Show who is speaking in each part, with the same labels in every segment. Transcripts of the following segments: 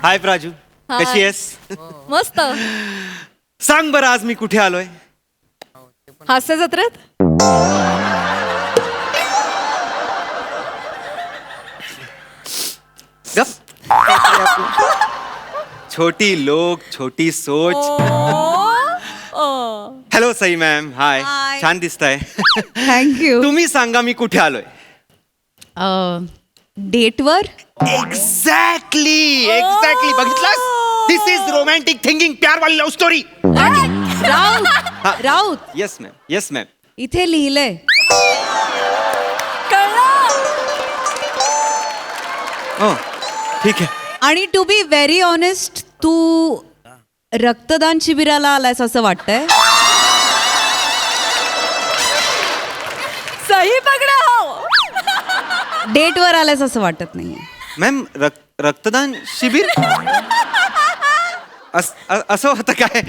Speaker 1: हाय प्राजू,
Speaker 2: हाय.
Speaker 1: कशी आहेस?
Speaker 2: मस्त.
Speaker 1: सांग बरं आज मी कुठे आलोय?
Speaker 2: हास्य जत्रेत.
Speaker 1: गप. छोटी लोक छोटी सोच. हॅलो सई मॅम, हाय.
Speaker 2: Hi.
Speaker 1: छान दिसताय.
Speaker 2: थँक्यू.
Speaker 1: तुम्ही सांगा मी कुठे आलोय?
Speaker 2: डेटवर.
Speaker 1: एक्झॅक्टली बघितलास? दिस इज रोमॅन्टिक थिंकिंग, प्यार वाली love story.
Speaker 2: Raut
Speaker 1: yes ma'am, yes ma'am.
Speaker 2: इथे लिहिलंय.
Speaker 1: हो ठीक आहे.
Speaker 2: आणि टू बी व्हेरी ऑनेस्ट, तू रक्तदान शिबिराला आलायस असं वाटतंय. सही पकडा हो. डेटवर आलायस असं वाटत नाहीये.
Speaker 1: मॅम रक्तदान शिबिर असं होतं काय?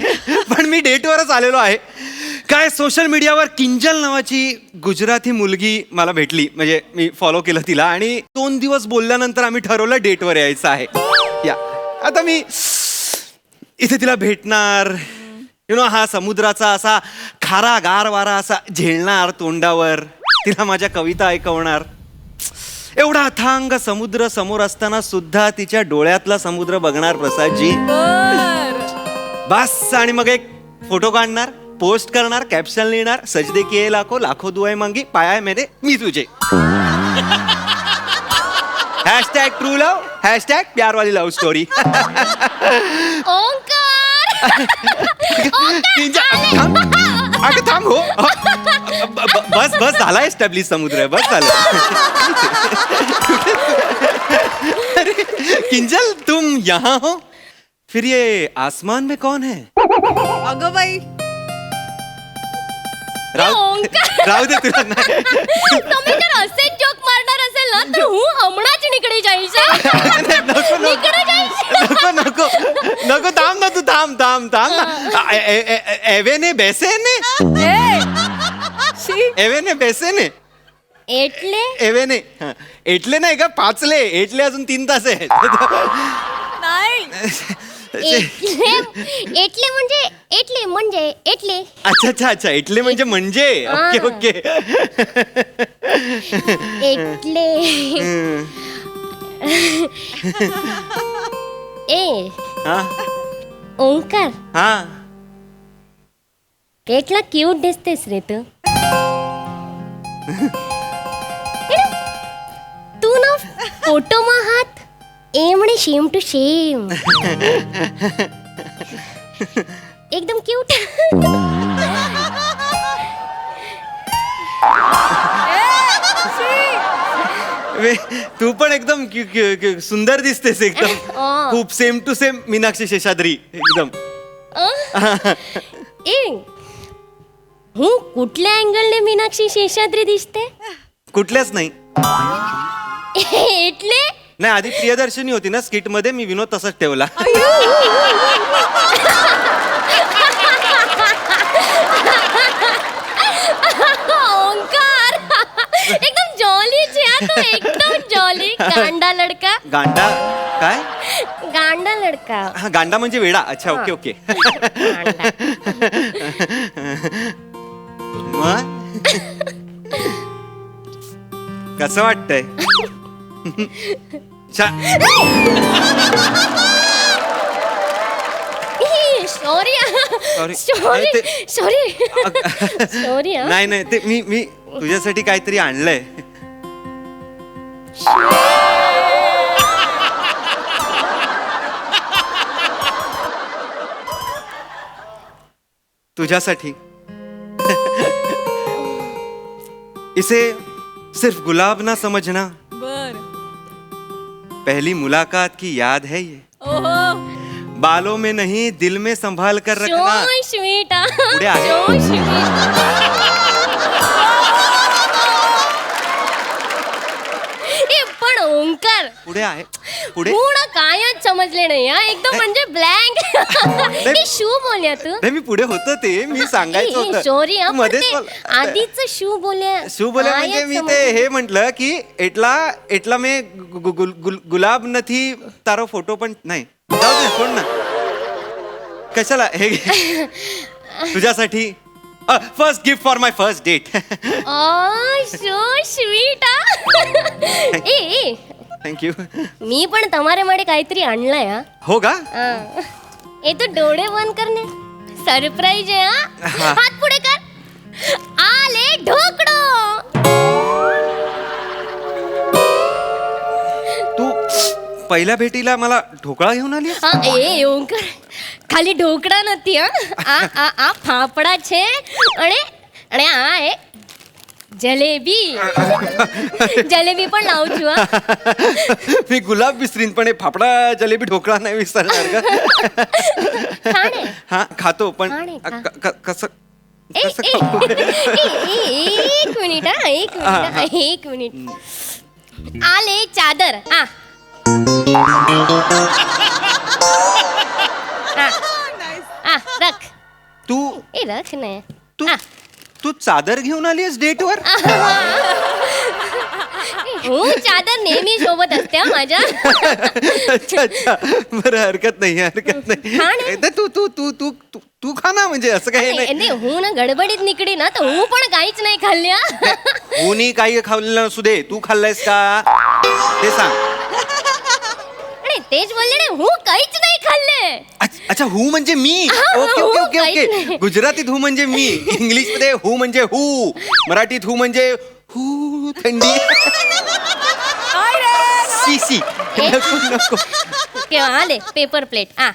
Speaker 1: पण मी डेटवरच आलेलो आहे. काय सोशल मीडियावर किंजल नावाची गुजराती मुलगी मला भेटली, म्हणजे मी फॉलो केलं तिला आणि 2 दिवस बोलल्यानंतर आम्ही ठरवलं डेटवर यायचं आहे. या आता मी इथे तिला भेटणार, हा समुद्राचा असा खारा गार वारा असा झेलणार तोंडावर, तिला माझ्या कविता ऐकवणार. एवढा अथांग समुद्र समोर असताना सुद्धा तिच्या डोळ्यातला समुद्र बघणार प्रसादजी. बस. आणि मग एक फोटो काढणार, पोस्ट करणार, कॅप्शन लिहिणार, सजदे किए लाखो लाखो दुआएं मांगी, पाया है मैंने मी तुझे. हॅशटॅग ट्रू लव, हॅशटॅग प्यार वाली लव्ह स्टोरी. अगं थांब हो. बस बस झाला एस्टॅब्लिश समुद्र, बस झालं. अरे किंजल, तुम यहाँ हो? फिर ये आसमान में कौन है?
Speaker 2: अगं बाई,
Speaker 1: राहू दे तुला. नाही
Speaker 3: तुम्ही जर असे जोक मारणार असेल ना तर हमणाच निकडे जायचं.
Speaker 1: नको नको नको, थांब ना तू, थांब ना. एवेने बेसेने, एवेने बेसेने, एवेने एटले नाही का, पाचले एटले, अजून 3 तास आहेत.
Speaker 3: एटले म्हणजे
Speaker 1: अच्छा एटले म्हणजे ओके.
Speaker 3: एटले
Speaker 1: हा
Speaker 3: ओंकार,
Speaker 1: हा
Speaker 3: केटला क्यूट दिसतेस रे तू. तू ना फोटो मा हात म्हणे शेम टू शेम, एकदम क्यूट.
Speaker 1: तू पण एकदम सुंदर दिसतेस एकदम. खूप same to same Meenakshi Seshadri एकदम.
Speaker 3: कुठल्या अँगलने मीनाक्षी शेषाद्री दिसते?
Speaker 1: कुठल्याच नाही.
Speaker 3: एटले
Speaker 1: नाही, आधी प्रियदर्शनी होती ना स्किट मध्ये, मी विनोद तसाच ठेवला.
Speaker 3: ओंकार एकदम जॉली तू, एकदम जॉली. गांडा लडका.
Speaker 1: गांडा काय?
Speaker 3: गांडा लडका.
Speaker 1: हा, गांडा म्हणजे वेडा. अच्छा, ओके. मग कसं वाटतंय?
Speaker 3: सॉरी.
Speaker 1: नाही ते मी तुझ्यासाठी काहीतरी आणलंय. तुझ्यासाठी. इसे सिर्फ गुलाब ना समझना, पहली मुलाकात की याद है ये. बालों में नहीं दिल में संभाल कर रखना. पुढे आहे.
Speaker 3: पण ओंकार
Speaker 1: पुढे आहे. पुढे
Speaker 3: पूर्ण कायच समजले नाही हा एकदम म्हणजे ब्लँक ते शू बोलल्या तू
Speaker 1: नाही मी पुढे होतं ते मी सांगायचं होतं
Speaker 3: सॉरी
Speaker 1: तू मध्येच बोल-
Speaker 3: आधीच शू बोलल्या
Speaker 1: શું બોલે म्हणजे मी ते हे म्हटलं की એટલા મે गुलाब નથી તારો फोटो पण नाही जाऊ दे सोड ना कशाला हे घे. तुझ्यासाठी first gift for my first date
Speaker 3: so sweet ए
Speaker 1: थँक्यू
Speaker 3: मी पण તમારે માટે કાहीतरी आणलंय हा
Speaker 1: हो का
Speaker 3: ए तू डोळे बंद करणे सरप्राईज आहे हा हात पुढे कर आले ढोकळो
Speaker 1: तू पहिल्या भेटीला मला ढोकळा घेऊन आली
Speaker 3: હા એ ઓંકાર ખાલી ઢોકળા નથી હા આ ફાફડા છે અને અને આ એ જલેબી જલેબી પણ લાવું છું હા
Speaker 1: मी गुलाब विसरीन पण हे फाफडा जलेबी ढोकळा नाही विसरणार का
Speaker 3: ખાણે
Speaker 1: हा खातो पण
Speaker 3: खाणे, खा.
Speaker 1: कसं
Speaker 3: ए
Speaker 1: कसं
Speaker 3: ए
Speaker 1: खाऊ?
Speaker 3: एक मिनिट हा एक मिनिट आले चादर हा रख
Speaker 1: तू
Speaker 3: ए रख ने
Speaker 1: तू तू चादर घेऊन आलीस डेटवर
Speaker 3: હું ચાદર नेहमी सोबत असते हा माझ्या
Speaker 1: अच्छा अच्छा बरं हरकत नाही
Speaker 3: खा ना.
Speaker 1: नाही तू तू तू तू तू तू खा ना म्हणजे असं काही नाही
Speaker 3: नाही હું ना गडबडीत निकडी ना तर હું पण काहीच नाही खाल्ल्या
Speaker 1: कोणी काही खाल्लं नसू दे तू खाल्लायस का ते सांग
Speaker 3: आणि तेच बोलले ना હું काहीच नाही खाल्ले
Speaker 1: अच्छा हू म्हणजे मी
Speaker 3: हा,
Speaker 1: ओके
Speaker 3: हू
Speaker 1: ओके ओके
Speaker 3: काहीच
Speaker 1: ओके
Speaker 3: नाही.
Speaker 1: गुजरातीत हू म्हणजे मी इंग्लिश मध्ये हू म्हणजे हू मराठीत हू म्हणजे हू थंडी सी सी नको नको
Speaker 3: केव्हा आले पेपर प्लेट हा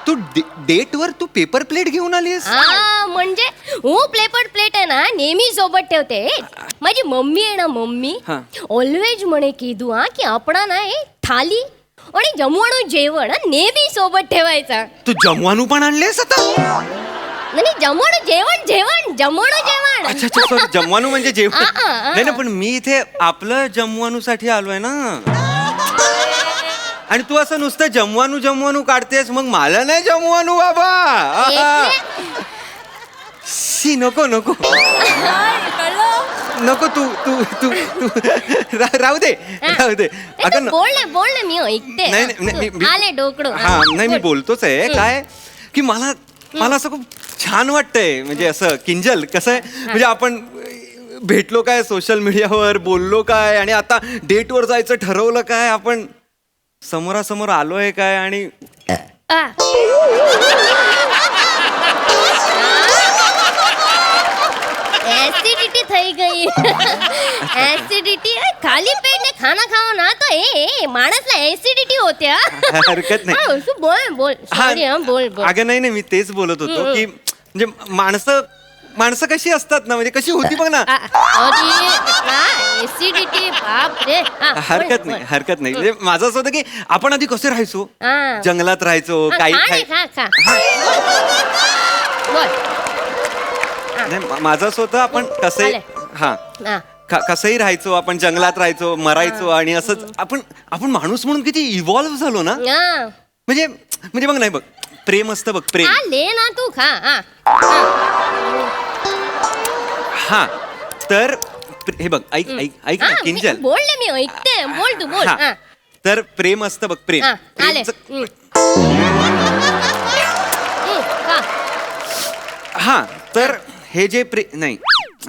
Speaker 1: तू डेटवर तू पेपर प्लेट घेऊन आलीस
Speaker 3: हा म्हणजे હું पेपर प्लेट आहे ना नेहमी सोबत ठेवते माझी मम्मी आहे ना मम्मी
Speaker 1: हा.
Speaker 3: ऑलवेज म्हणे कीधू हा की आपण ना हे थाली आणि जमवणं जेवण हा नेहमी सोबत ठेवायचा
Speaker 1: तू जमवानू पण आणलेस आता
Speaker 3: नाही जमवणं जेवण जेवण जमवणं जेवण
Speaker 1: अच्छा अच्छा सॉरी जमवानू म्हणजे जेवण
Speaker 3: आ.
Speaker 1: नाही ना पण मी इथे आपलं जमवानू साठी आलोय ना आणि तू असं नुसतं जमवानू जमवानू काढतेस मग मला नाही जमवानू बाबा शी नको नको नको तू तू तू तू राहू दे राहू दे अगं न-
Speaker 3: बोल ना मी ऐकते
Speaker 1: नाही, नाही, मी-
Speaker 3: आले डोकडो
Speaker 1: हा नाही मी बोलतोच आहे काय की मला असं खूप छान वाटतंय म्हणजे असं किंजल कसं आहे म्हणजे आपण भेटलो काय सोशल मीडियावर बोललो काय आणि आता डेटवर जायचं ठरवलं काय आपण समोरासमोर आलोय काय आणि
Speaker 3: एसिडिटी થઈ ગઈ एसिडिटी खाली पेट ने खाना खाओ ना तो ए माणसला एसिडिटी होत्या
Speaker 1: हरकत नाही
Speaker 3: શું बोल सॉरी हा बोल
Speaker 1: अगं नाही नाही मी तेच बोलत होतो की म्हणजे माणसं कशी असतात ना म्हणजे कशी होती बघ ना
Speaker 3: एसिडिटी बाप रे
Speaker 1: हरकत नाही म्हणजे माझं असं होतं की आपण आधी कसे राहायचो
Speaker 3: हा.
Speaker 1: जंगलात राहायचो काही
Speaker 3: खा बोल
Speaker 1: नाही माझं असं होतं आपण कसंही हा कसंही राहायचो आपण जंगलात राहायचो मरायचो आणि असंच आपण माणूस म्हणून किती इव्हॉल्व्ह झालो ना म्हणजे बघ नाही बघ प्रेम असतं बघ प्रेम
Speaker 3: ले ना तू खा
Speaker 1: हा तर हे बघ ऐक ऐक ऐक ना किंजल
Speaker 3: बोलले मी ऐकते बोल तू बोल
Speaker 1: हा. तर प्रेम असतं बघ प्रेम
Speaker 3: आले
Speaker 1: हा तर हे जे नाही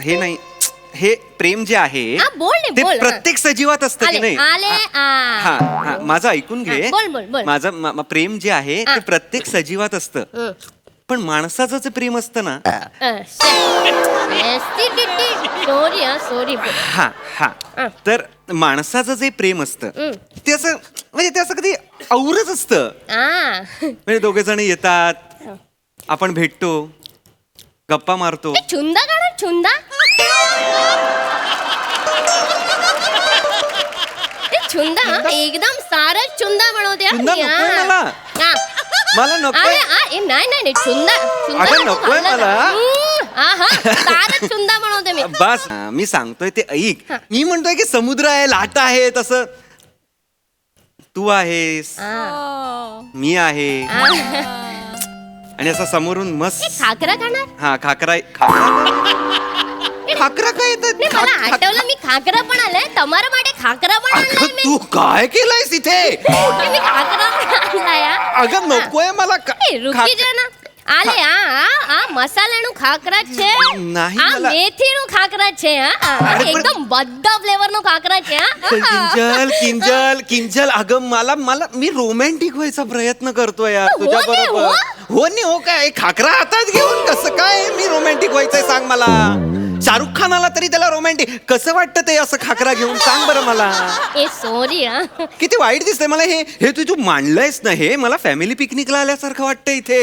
Speaker 1: हे नाही हे प्रेम जे आहे ते प्रत्येक सजीवात असतं की नाही हा हा माझं ऐकून घे माझं प्रेम जे आहे ते प्रत्येक सजीवात असतं पण माणसाचं जे प्रेम असतं ना
Speaker 3: सॉरी
Speaker 1: हा हा तर माणसाचं जे प्रेम असतं ते असं म्हणजे ते असं कधी औरच असतं म्हणजे दोघे जण येतात आपण भेटतो गप्पा मारतो
Speaker 3: छुंदा काढा छुंदा छुंदा एकदम सारं छुंदा बनवते
Speaker 1: छुंदा नकोय मला नकोय
Speaker 3: नाही छुंदा
Speaker 1: अगं नकोय मला
Speaker 3: सारं छुंदा बनवते मी
Speaker 1: बस मी सांगतोय ते ऐक मी म्हणतोय की समुद्र आहे लाटा आहे तसं तू आहेस, मी आहे, आणि असं समोरून मस्त
Speaker 3: खाकरा खाणार
Speaker 1: हा खाकरा खाकरा काय येतात
Speaker 3: नाही, मला आठवलं मी खाकरा पण आलाय तमारा माटे खाकरा पण आणलाय मी
Speaker 1: तू काय केलंयस इथे
Speaker 3: मी खाकरा पण आणलाय
Speaker 1: अगं नकोय मला
Speaker 3: रुकी जा ना આલે આ મસાલાનું ખાખરા છે
Speaker 1: નહીં
Speaker 3: આ
Speaker 1: मला-
Speaker 3: મેથીનું ખાખરા છે
Speaker 1: અરે પણ-
Speaker 3: એકદમ બધા ફ્લેવરનું ખાખરા છે
Speaker 1: किंजल किंजल किंजल अगं मला मला मी रोमॅन्टिक व्हायचा प्रयत्न करतोय यार
Speaker 3: हो
Speaker 1: तुझ्या
Speaker 3: नाही,
Speaker 1: बरोबर हो नाही हो काय खाकरा हातात घेऊन कसं काय मी रोमॅन्टिक व्हायचंय सांग मला शाहरुख खान आला तरी त्याला रोमॅन्टिक कसं वाटतं ते असं खाकरा घेऊन सांग बरं मला
Speaker 3: એ સોરી
Speaker 1: किती वाईट दिसतंय मला हे हे तू मांडलंयस ना हे मला फॅमिली पिकनिकला आल्यासारखं वाटतं इथे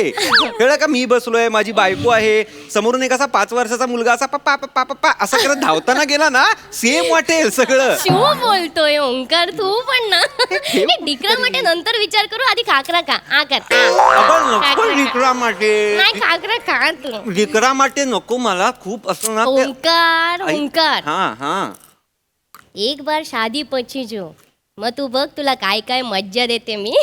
Speaker 1: कळलं का मी बसलोय माझी बायको आहे समोरून एक असा 5 वर्षाचा मुलगा असा पप्पा पप्पा पप्पा असं करत धावताना गेला ना सेम वाटेल सगळं
Speaker 3: શું બોલતોય ઓંકાર તું પણ ના એ દીકરા માટે નંतर વિચાર કરું આधी ખાખરા ખા આ કર
Speaker 1: अगं नको डिकरा माटे
Speaker 3: नाही खाखरा खा तू
Speaker 1: डिकरा माटे नको मला खूप असं ना ते-
Speaker 3: ओंकार
Speaker 1: आई-
Speaker 3: ओंकार
Speaker 1: हा हा
Speaker 3: एक बार शादी પછી જો मग तू बघ तुला काय काय मज्जा देते मी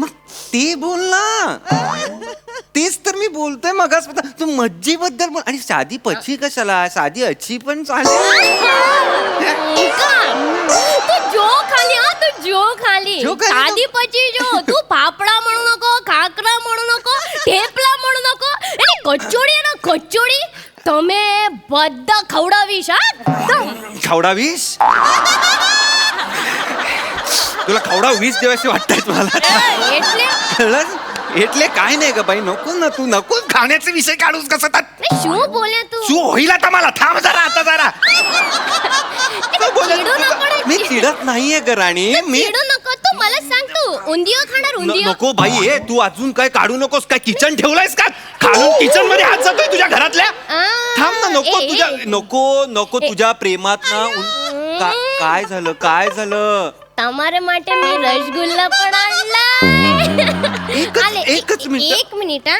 Speaker 1: मग ते बोल ना तेच तर मी बोलतोय मगाच तू मज्जेबद्दल बोल आणि शादी पची कशाला शादी अच्छी पण चालेल
Speaker 3: ओंकार, तू जो खाली हा तू जो खाली
Speaker 1: जो खाली
Speaker 3: शादी પછી જો तू फाफडा म्हणू नको खाकरा म्हणू नको ઠેપલા म्हणू नको અને કચોડી ના કચોડી તમે બધા ખવડાવીશ હા એકદમ.
Speaker 1: खावडावीस तुला खावडा वीस देवाशी वाटतायत मला
Speaker 3: એટલે
Speaker 1: कळलं એટલે काय नाही ग बाई नको ना तू नको खाण्याचे विषय काढूस कसं
Speaker 3: नाही, શું बोल्या तू
Speaker 1: तू होईल आता मला थांब जरा आता जरा तू बोलत-
Speaker 3: चिडू नको रे.
Speaker 1: मी चिडत नाहीये ग राणी मी
Speaker 3: चिडू नको तू मला सांग तू उंदियो खाणार उंदियो
Speaker 1: नको बाई हे तू अजून काय काढू नकोस काय किचन ठेवलायस का खालून किचन मध्ये हात जातोय तुझ्या घरातल्या थांब ना नको
Speaker 3: ए,
Speaker 1: तुझ्या
Speaker 3: ए.
Speaker 1: नको नको तुझ्या प्रेमात ना काय झालं काय झालं
Speaker 3: તમારે માટે મેં રસગુલ્લા પણ आणला
Speaker 1: एकच मिनिट.
Speaker 3: એક મિનિટ હા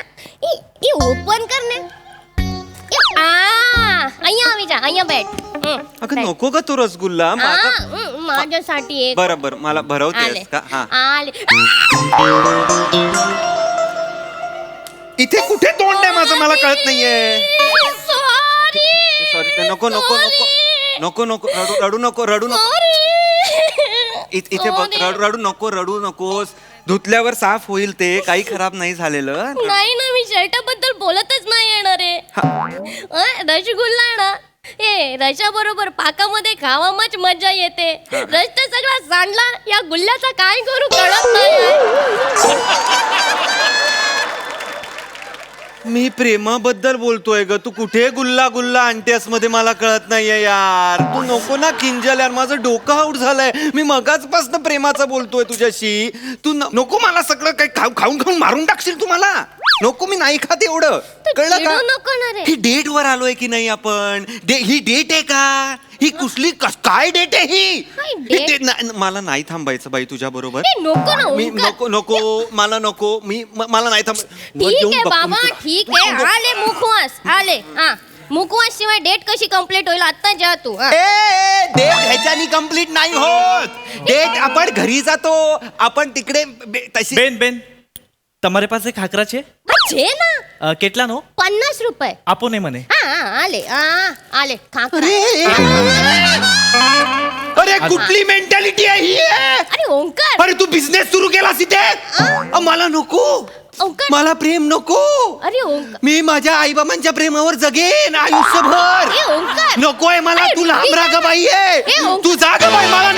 Speaker 3: એ ઓપન કર ને અહીંયા આવી જા અહીંયા બેઠ
Speaker 1: अगं नको का तू रसगुल्ला
Speaker 3: माझ्यासाठी एक
Speaker 1: बरं बरं मला
Speaker 3: आले
Speaker 1: भरवतेस का हा
Speaker 3: आले
Speaker 1: इथे कुठे तोंड आहे माझं मला कळत नाहीये
Speaker 3: सॉरी
Speaker 1: सॉरी नको नको नको नको नको रडू नको रडू नको इथे बघ रडू नको रडू नकोस धुतल्यावर साफ होईल ते काही खराब नाही झालेलं
Speaker 3: नाही ना मी शर्ट बद्दल बोलतच नाही येणार आहे रसगुल्ला ना ए रशा बरोबर पाकामध्ये खावामच मजा येते रस तर सगळा सांडला या गुल्ल्याचा काय करू कळत नाही
Speaker 1: मी प्रेमाबद्दल बोलतोय ग तू कुठे गुल्ला गुल्ला आणतेस मध्ये मला कळत नाहीये यार तू नको ना किंजल यार माझं डोकं आउट झालंय मी मगाचपासून प्रेमाचं बोलतोय तुझ्याशी तू नको मला सगळं काही खाऊन खाऊन मारून टाकशील तू मला नको मी नाही खात एवढं कळलं
Speaker 3: चिडू
Speaker 1: का
Speaker 3: नको ना रे
Speaker 1: ही डेट वर आलोय की नाही आपण ही डेट आहे का ही कुठली काय डेट आहे ही
Speaker 3: काय
Speaker 1: ही
Speaker 3: date?
Speaker 1: date- मला नाही थांबायचं बाई तुझ्या बरोबर
Speaker 3: ए, नको ना
Speaker 1: मी
Speaker 3: ओंकार.
Speaker 1: नको नको मला नको मला नाही थांब
Speaker 3: ठीक आहे बाबा ठीक आहे आले मुखवास आले हा मुखवास शिवाय डेट कशी कंप्लीट होईल आता जा तू हा.
Speaker 1: डेट ह्याच्यानी कम्प्लीट नाही होत डेट आपण घरी जातो आपण तिकडे तशी
Speaker 4: બેન બેન તમારે પાસે ખાખરા છે
Speaker 3: હા, છે ના
Speaker 4: કેટલાનો
Speaker 3: 50 रुपये
Speaker 4: આપો ને મને
Speaker 3: हा आले आले खाकरा
Speaker 1: अरे कुठली मेंटॅलिटी आहे ही
Speaker 3: अरे ओंकार
Speaker 1: अरे तू बिझनेस सुरू केलास इथे मला नको
Speaker 3: ओंकार
Speaker 1: मला प्रेम नको
Speaker 3: अरे ओंकार
Speaker 1: मी माझ्या आईबाबांच्या प्रेमावर जगेन आयुष्यभर
Speaker 3: ए ओंकार
Speaker 1: नकोय मला
Speaker 3: अरे,
Speaker 1: तू लांब
Speaker 3: रुकी
Speaker 1: राहा
Speaker 3: जा.
Speaker 1: ग बाई
Speaker 3: ए, ओंकार.
Speaker 1: तू जा ग बाई मला